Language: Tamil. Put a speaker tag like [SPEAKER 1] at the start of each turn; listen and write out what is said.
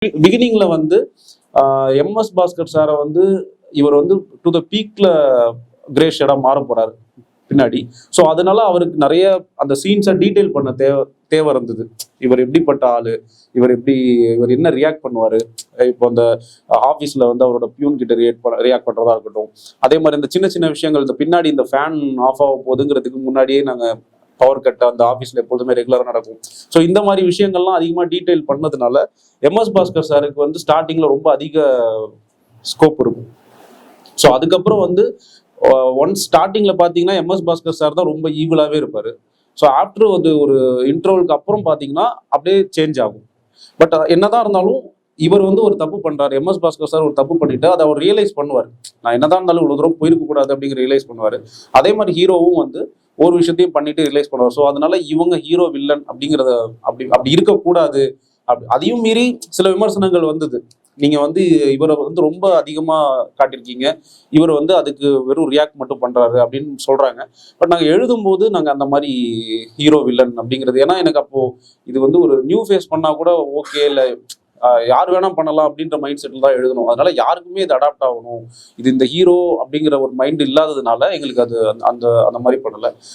[SPEAKER 1] பிகினிங்ல வந்து எம்எஸ் பாஸ்கர் சாரை வந்து இவர் வந்து டு த பீக்ல கிரே ஷேடா மாற போறாரு பின்னாடி. ஸோ அதனால அவருக்கு நிறைய அந்த சீன்ஸை டீட்டெயில் பண்ண தேவை இருந்தது. இவர் எப்படிப்பட்ட ஆளு, இவர் என்ன ரியாக்ட் பண்ணுவாரு, இப்போ அந்த ஆஃபீஸ்ல வந்து அவரோட பியூன் கிட்ட ரியாக்ட் பண்றதா இருக்கட்டும். அதே மாதிரி இந்த சின்ன சின்ன விஷயங்கள், இந்த பின்னாடி இந்த ஃபேன் ஆஃப் ஆக போகுதுங்கிறதுக்கு முன்னாடியே நாங்கள் பவர் கட் அந்த ஆஃபீஸில் எப்பொழுதுமே ரெகுலராக நடக்கும். ஸோ இந்த மாதிரி விஷயங்கள்லாம் அதிகமாக டீட்டெயில் பண்ணதுனால எம்எஸ் பாஸ்கர் சாருக்கு வந்து ஸ்டார்டிங்கில் ரொம்ப அதிக ஸ்கோப் இருக்கும். ஸோ அதுக்கப்புறம் வந்து ஒன்ஸ் ஸ்டார்டிங்கில் பார்த்தீங்கன்னா எம்எஸ் பாஸ்கர் சார் தான் ரொம்ப ஈவிலாகவே இருப்பார். ஸோ ஆஃப்டர் வந்து ஒரு இன்டர்வலுக்கு அப்புறம் பார்த்தீங்கன்னா அப்படியே சேஞ்ச் ஆகும். பட் என்னதான் இருந்தாலும் இவர் வந்து ஒரு தப்பு பண்றாரு, எம்எஸ் பாஸ்கர் சார் ஒரு தப்பு பண்ணிட்டு அதை அவர் ரியலைஸ் பண்ணுவார். நான் என்னதான் இருந்தாலும் இவ்வளவு தூரம் போயிருக்க கூடாது அப்படிங்கிற ரியலைஸ் பண்ணுவார். அதே மாதிரி ஹீரோவும் வந்து ஒரு விஷயத்தையும் பண்ணிட்டு ரியலைஸ் பண்ணுவார். ஸோ அதனால இவங்க ஹீரோ வில்லன் அப்படிங்கிறத அப்படி இருக்கக்கூடாது. அதையும் மீறி சில விமர்சனங்கள் வந்தது. நீங்க வந்து இவரை வந்து ரொம்ப அதிகமா காட்டியிருக்கீங்க, இவர் வந்து அதுக்கு வெறும் ரியாக்ட் மட்டும் பண்றாரு அப்படின்னு சொல்றாங்க. பட் நாங்க எழுதும் போது நாங்க அந்த மாதிரி ஹீரோ வில்லன் அப்படிங்கிறது, ஏன்னா எனக்கு அப்போ இது வந்து ஒரு நியூ ஃபேஸ் பண்ணா கூட ஓகே, இல்லை யார் வேணா பண்ணலாம் அப்படின்ற மைண்ட் செட்டில் தான் எழுதணும். அதனால யாருக்குமே இது அடாப்ட் ஆகணும், இது இந்த ஹீரோ அப்படிங்கிற ஒரு மைண்ட் இல்லாததுனால எங்களுக்கு அது அந்த அந்த மாதிரி பண்ணல.